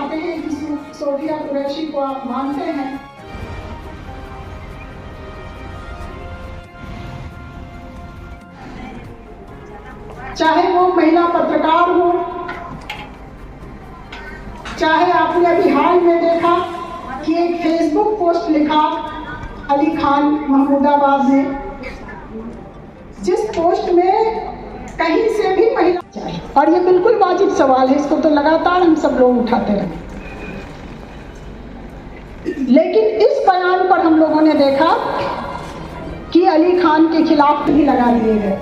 चाहते हैं कि सोफिया कुरैशी को आप मानते हैं, चाहे वो महिला पत्रकार हो, चाहे आपने अभी हाल में देखा कि एक फेसबुक पोस्ट लिखा अली खान महमूदाबाद ने, जिस पोस्ट में कहीं से भी महिला चाहे, और ये बिल्कुल वाजिब सवाल है, इसको तो लगातार हम सब लोग उठाते रहे, लेकिन इस बयान पर हम लोगों ने देखा कि अली खान के खिलाफ भी लगा दिए गए,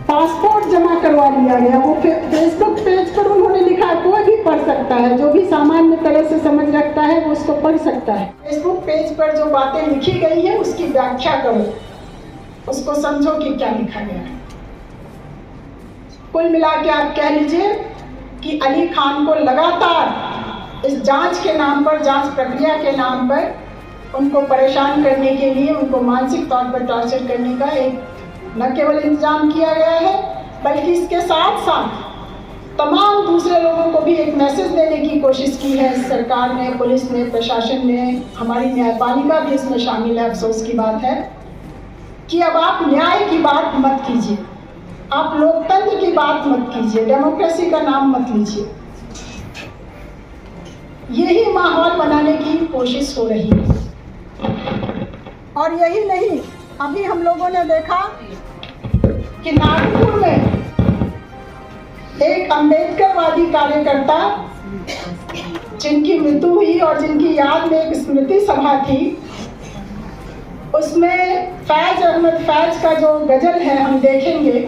पासपोर्ट जमा करवा लिया गया। वो फेसबुक पेज पर उन्होंने लिखा है, कोई भी पढ़ सकता है, जो भी सामान्य तरह से समझ रखता है वो उसको पढ़ सकता है। फेसबुक पेज पर जो बातें लिखी गई है उसकी व्याख्या करो, उसको समझो कि क्या लिखा गया है। कुल मिला के आप कह लीजिए कि अली खान को लगातार इस जांच के नाम पर, जांच प्रक्रिया के नाम पर उनको परेशान करने के लिए, उनको मानसिक तौर पर टॉर्चर करने का एक न केवल इंतजाम किया गया है, बल्कि इसके साथ साथ तमाम दूसरे लोगों को भी एक मैसेज देने की कोशिश की है सरकार ने, पुलिस ने, प्रशासन ने, हमारी न्यायपालिका भी इसमें शामिल है। अफसोस की बात है कि अब आप न्याय की बात मत कीजिए, आप लोकतंत्र की बात मत कीजिए, डेमोक्रेसी का नाम मत लीजिए। यही माहौल बनाने की कोशिश हो रही है। और यही नहीं, अभी हम लोगों ने देखा कि नागपुर में एक अम्बेडकरवादी कार्यकर्ता जिनकी मृत्यु हुई और जिनकी याद में एक स्मृति सभा थी, उसमें फैज अहमद फैज का जो गजल है हम देखेंगे,